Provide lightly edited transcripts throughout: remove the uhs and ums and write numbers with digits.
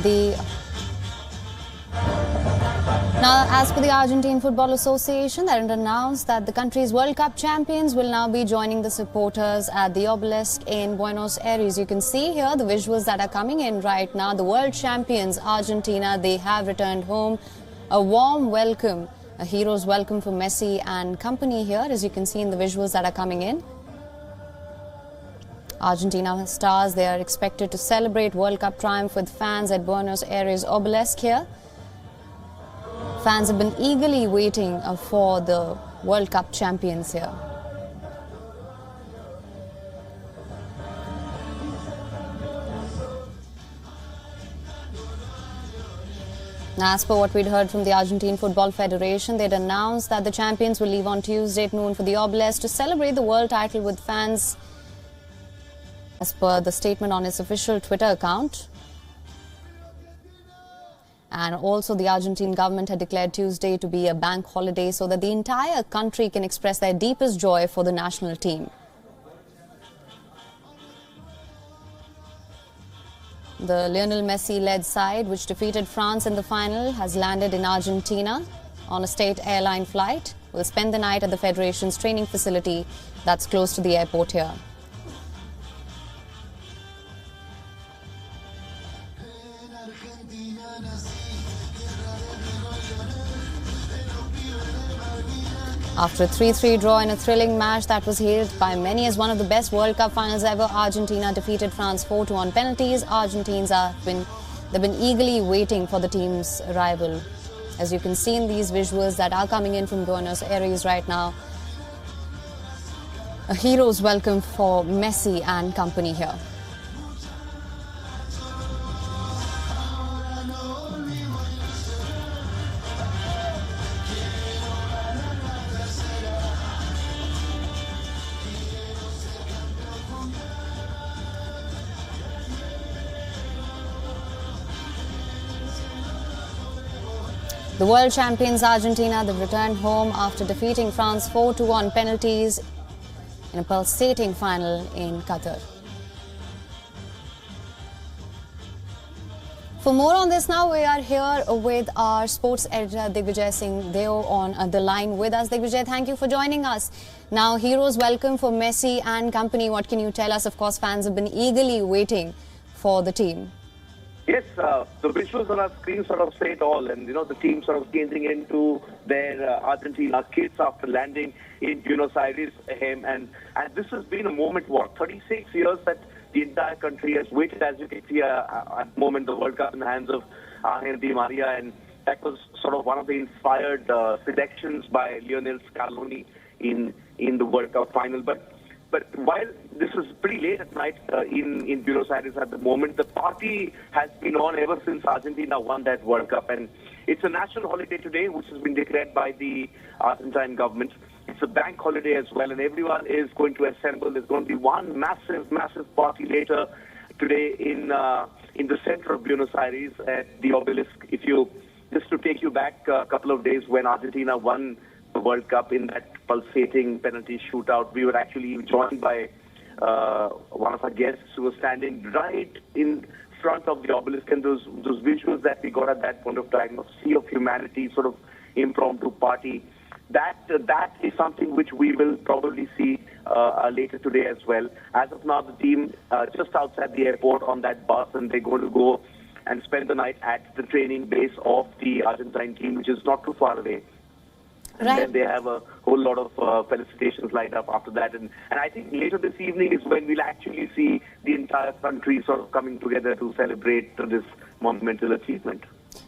Now, as per the Argentine Football Association, that announced that the country's World Cup champions will now be joining the supporters at the obelisk in Buenos Aires. You can see here the visuals that are coming in right now. The world champions, Argentina, they have returned home. A warm welcome, a hero's welcome for Messi and company here, as you can see in the visuals that are coming in. Argentina stars, they are expected to celebrate World Cup triumph with fans at Buenos Aires obelisk here. Fans have been eagerly waiting for the World Cup champions here. Now, as per what we'd heard from the Argentine Football Federation, they'd announced that the champions will leave on Tuesday at noon for the obelisk to celebrate the world title with fans, as per the statement on its official Twitter account. And also the Argentine government had declared Tuesday to be a bank holiday so that the entire country can express their deepest joy for the national team. The Lionel Messi-led side, which defeated France in the final, has landed in Argentina on a state airline flight. Will spend the night at the Federation's training facility that's close to the airport here. After a 3-3 draw in a thrilling match that was hailed by many as one of the best World Cup finals ever, Argentina defeated France 4-2 on penalties. Argentines they've been eagerly waiting for the team's arrival. As you can see in these visuals that are coming in from Buenos Aires right now, a hero's welcome for Messi and company here. The world champions Argentina, they've returned home after defeating France 4-2 on penalties in a pulsating final in Qatar. For more on this now, we are here with our sports editor Digvijay Singh Deo on the line with us. Digvijay, thank you for joining us. Now, heroes welcome for Messi and company. What can you tell us? Of course, fans have been eagerly waiting for the team. Yes, the visuals on our screen sort of say it all, and the team sort of changing into their Argentina kits after landing in Buenos Aires, and this has been a moment, 36 years that the entire country has waited. As you can see, at the moment, the World Cup in the hands of Angel Di Maria, and that was sort of one of the inspired selections by Lionel Scaloni in the World Cup final. But while this is pretty late at night in Buenos Aires at the moment, the party has been on ever since Argentina won that World Cup. And it's a national holiday today, which has been declared by the Argentine government. It's a bank holiday as well, and everyone is going to assemble. There's going to be one massive party later today in the center of Buenos Aires at the obelisk. Just to take you back a couple of days when Argentina won the World Cup in that pulsating penalty shootout, we were actually joined by one of our guests who was standing right in front of the obelisk, and those visuals that we got at that point of time of sea of humanity, sort of impromptu party, that is something which we will probably see later today as well. As of now, the team just outside the airport on that bus, and they're going to go and spend the night at the training base of the Argentine team, which is not too far away. And then they have a whole lot of felicitations lined up after that. And I think later this evening is when we'll actually see the entire country sort of coming together to celebrate this monumental achievement.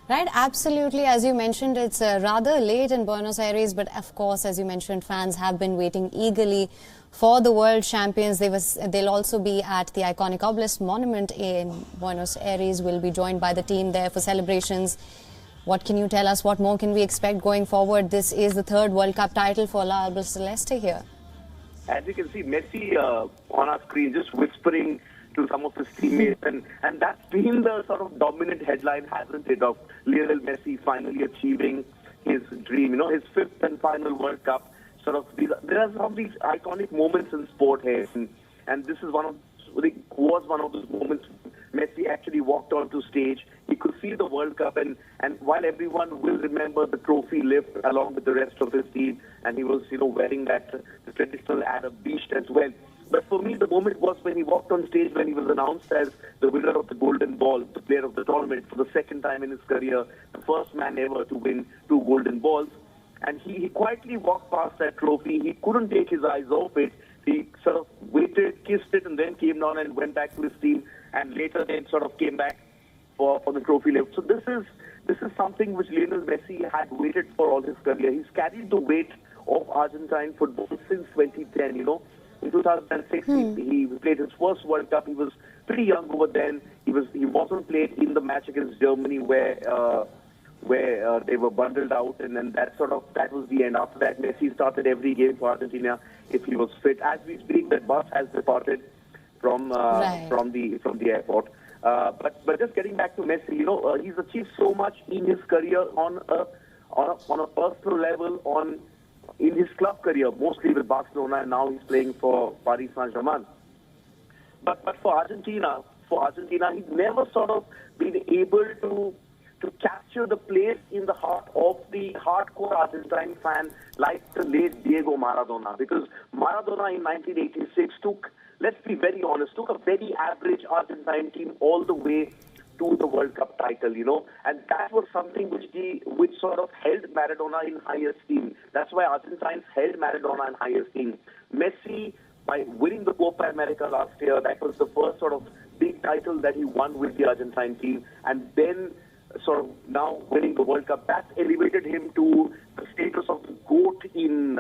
Right, absolutely. As you mentioned, it's rather late in Buenos Aires, but of course, as you mentioned, fans have been waiting eagerly for the world champions. They'll also be at the iconic obelisk monument in Buenos Aires. We'll be joined by the team there for celebrations. What can you tell us? What more can we expect going forward? This is the third World Cup title for La Albiceleste here. As you can see, Messi on our screen just whispering to some of his teammates, and that's been the sort of dominant headline, hasn't it, of Lionel Messi finally achieving his dream, his fifth and final World Cup. There are some of these iconic moments in sport here, and this is was one of those moments Messi actually walked onto stage. He could see the World Cup, and while everyone will remember the trophy lift along with the rest of his team, and he was, wearing that the traditional Arab beast as well. But for me, the moment was when he walked on stage, when he was announced as the winner of the Golden Ball, the player of the tournament for the second time in his career, the first man ever to win 2 Golden Balls. And he quietly walked past that trophy. He couldn't take his eyes off it. He sort of waited, kissed it, and then came down and went back to his team, and later then sort of came back for the trophy lift. So this is something which Lionel Messi had waited for all his career. He's carried the weight of Argentine football since 2010, In 2006, he played his first World Cup. He was pretty young over then. He wasn't played in the match against Germany where they were bundled out, and then that was the end. After that, Messi started every game for Argentina if he was fit. As we speak, that bus has departed from the airport. But just getting back to Messi, he's achieved so much in his career on a personal level, in his club career, mostly with Barcelona, and now he's playing for Paris Saint-Germain. But for Argentina, he's never sort of been able to capture the place in the heart of the hardcore Argentine fan like the late Diego Maradona. Because Maradona in 1986 let's be very honest, took a very average Argentine team all the way to the World Cup title, and that was something which sort of held Maradona in high esteem. That's why Argentines held Maradona in high esteem. Messi, by winning the Copa America last year, that was the first sort of big title that he won with the Argentine team, and then sort of now winning the World Cup, that elevated him to the status of the GOAT in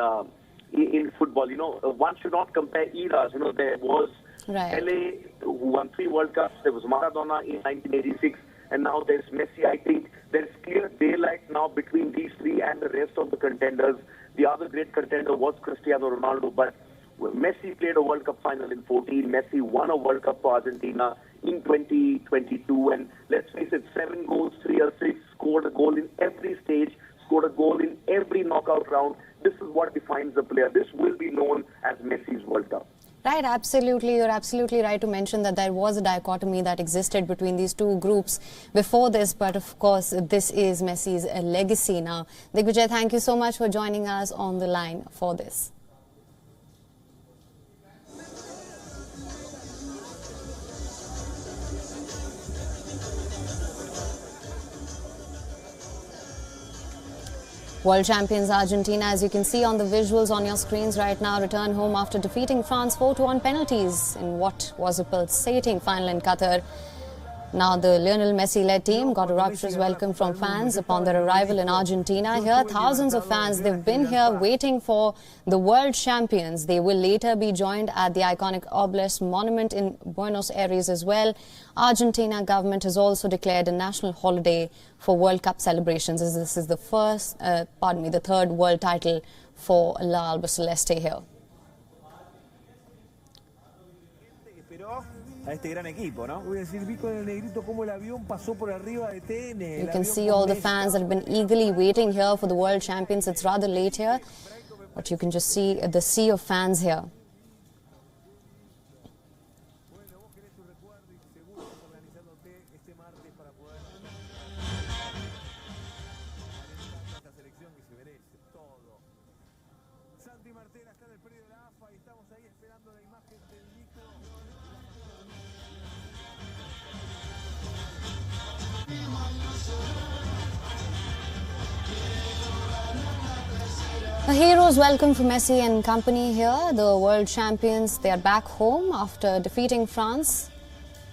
football. One should not compare eras. There was Pele, who won 3 World Cups. There was Maradona in 1986, and now there's Messi. I think there's clear daylight now between these 3 and the rest of the contenders. The other great contender was Cristiano Ronaldo, but Messi played a World Cup final in 2014. Messi won a World Cup for Argentina in 2022, and let's face it, 7 goals, 3 assists, scored a goal in every stage, scored a goal in every knockout round. This is what defines the player. This will be known as Messi's World Cup. Right, absolutely. You're absolutely right to mention that there was a dichotomy that existed between these 2 groups before this. But of course, this is Messi's legacy now. Digvijay, thank you so much for joining us on the line for this. World champions Argentina, as you can see on the visuals on your screens right now, return home after defeating France 4-1 on penalties in what was a pulsating final in Qatar. Now the Lionel Messi-led team got a rapturous welcome from fans upon their arrival in Argentina. Here, thousands of fans, they've been here waiting for the world champions. They will later be joined at the iconic obelisk monument in Buenos Aires as well. Argentina government has also declared a national holiday for World Cup celebrations, as this is the the 3rd world title for La Albiceleste here. A este gran equipo, ¿no? Voy a decir, vi con el negrito cómo el avión pasó por arriba de TN. You can see all the fans that have been eagerly waiting here for the world champions. It's rather late here, but you can just see the sea of fans here. A hero's welcome for Messi and company here. The world champions, they are back home after defeating France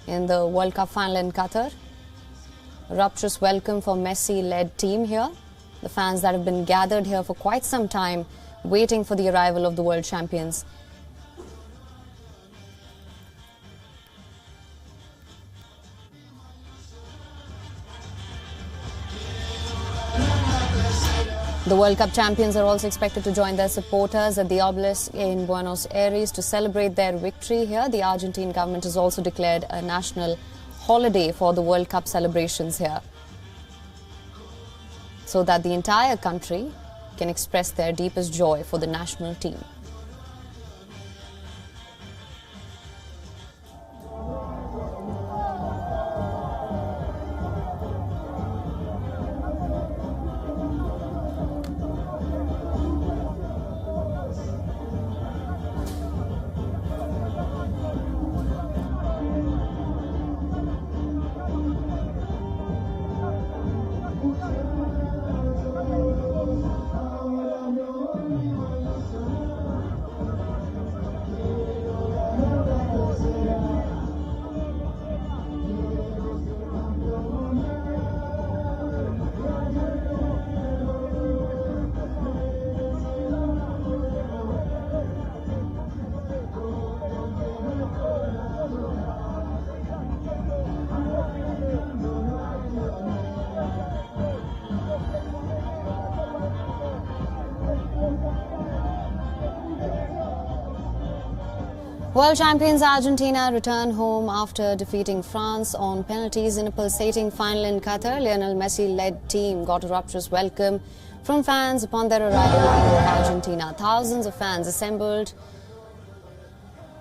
in the World Cup final in Qatar. A rapturous welcome for Messi-led team here. The fans that have been gathered here for quite some time, waiting for the arrival of the world champions. The World Cup champions are also expected to join their supporters at the obelisk in Buenos Aires to celebrate their victory here. The Argentine government has also declared a national holiday for the World Cup celebrations here, so that the entire country can express their deepest joy for the national team. World champions Argentina return home after defeating France on penalties in a pulsating final in Qatar. Lionel Messi-led team got a rapturous welcome from fans upon their arrival in Argentina. Thousands of fans assembled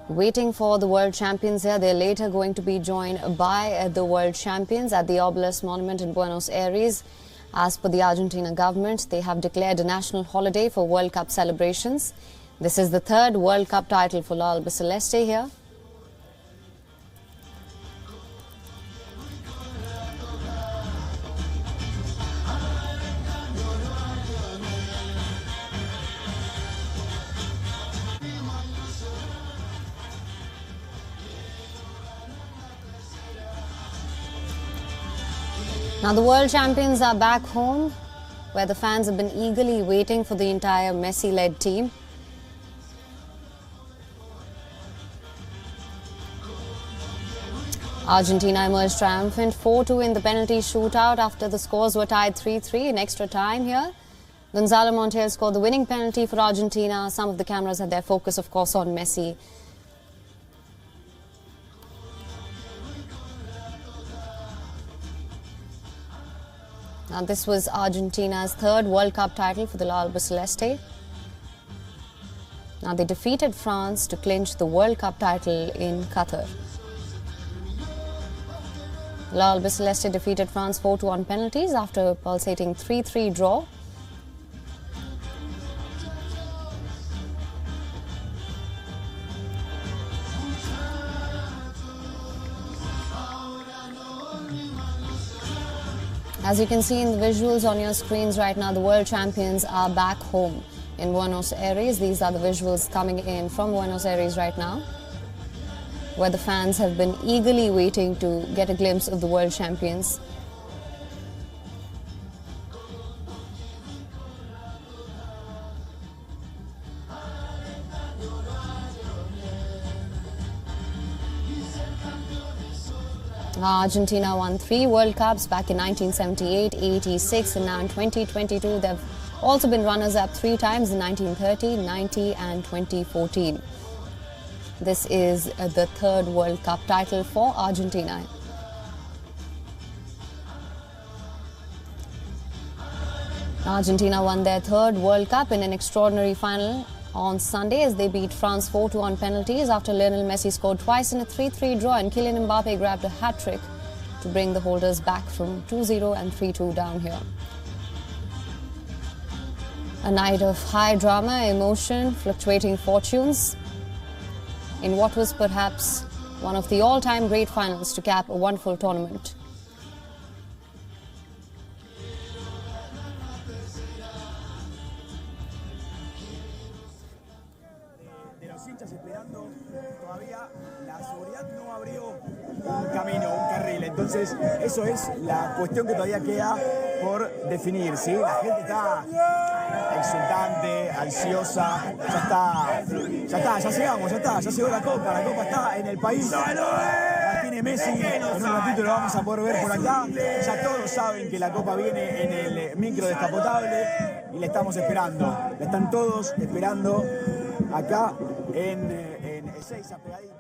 waiting for the world champions here. They're later going to be joined by the world champions at the Obelisk Monument in Buenos Aires. As per the Argentina government, they have declared a national holiday for World Cup celebrations. This is the third World Cup title for La Albiceleste here. Now the world champions are back home, where the fans have been eagerly waiting for the entire Messi-led team. Argentina emerged triumphant 4-2 in the penalty shootout after the scores were tied 3-3 in extra time here. Gonzalo Montiel scored the winning penalty for Argentina. Some of the cameras had their focus, of course, on Messi. Now, this was Argentina's third World Cup title for the La Albiceleste. Now, they defeated France to clinch the World Cup title in Qatar. La Albiceleste defeated France 4-2 on penalties after a pulsating 3-3 draw. As you can see in the visuals on your screens right now, the world champions are back home in Buenos Aires. These are the visuals coming in from Buenos Aires right now, where the fans have been eagerly waiting to get a glimpse of the world champions. Argentina won 3 World Cups back in 1978, 86 and now in 2022. They've also been runners-up 3 times in 1930, 90 and 2014. This is the third World Cup title for Argentina. Argentina won their third World Cup in an extraordinary final on Sunday as they beat France 4-2 on penalties after Lionel Messi scored twice in a 3-3 draw and Kylian Mbappe grabbed a hat-trick to bring the holders back from 2-0 and 3-2 down here. A night of high drama, emotion, fluctuating fortunes in what was perhaps one of the all-time great finals to cap a wonderful tournament. Esperando, todavía la seguridad no abrió un camino, un carril. Entonces, eso es la cuestión que todavía queda por definir, ¿sí? La gente está exultante, ansiosa, ya llegamos, ya llegó la Copa está en el país. La tiene Messi, en un ratito lo vamos a poder ver por acá. Ya todos saben que la Copa viene en el micro descapotable y le estamos esperando. La están todos esperando acá en Ezeiza pegaditos.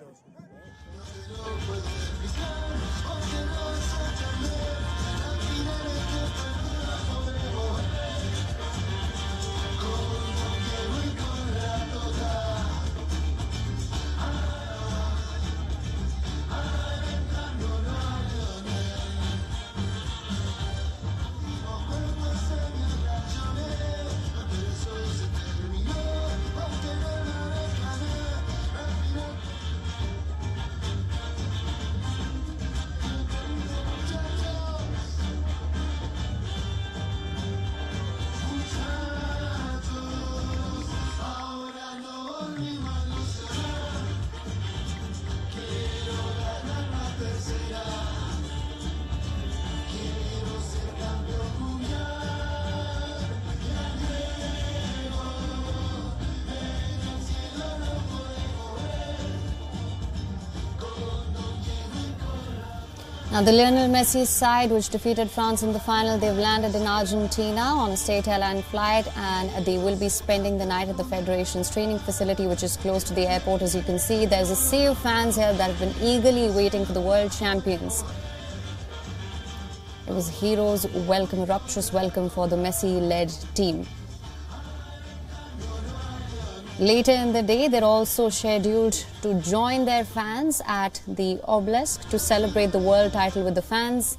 Now, the Lionel Messi side, which defeated France in the final, they've landed in Argentina on a state airline flight, and they will be spending the night at the Federation's training facility, which is close to the airport. As you can see, there's a sea of fans here that have been eagerly waiting for the world champions. It was a hero's welcome, a rapturous welcome for the Messi-led team. Later in the day, they're also scheduled to join their fans at the obelisk to celebrate the world title with the fans.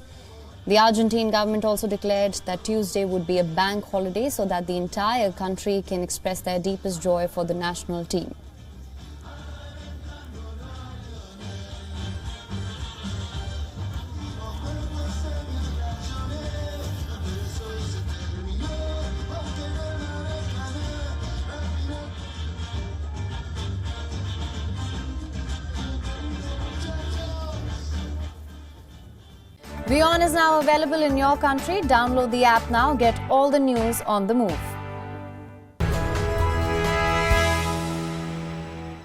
The Argentine government also declared that Tuesday would be a bank holiday so that the entire country can express their deepest joy for the national team. WION is now available in your country. Download the app now. Get all the news on the move.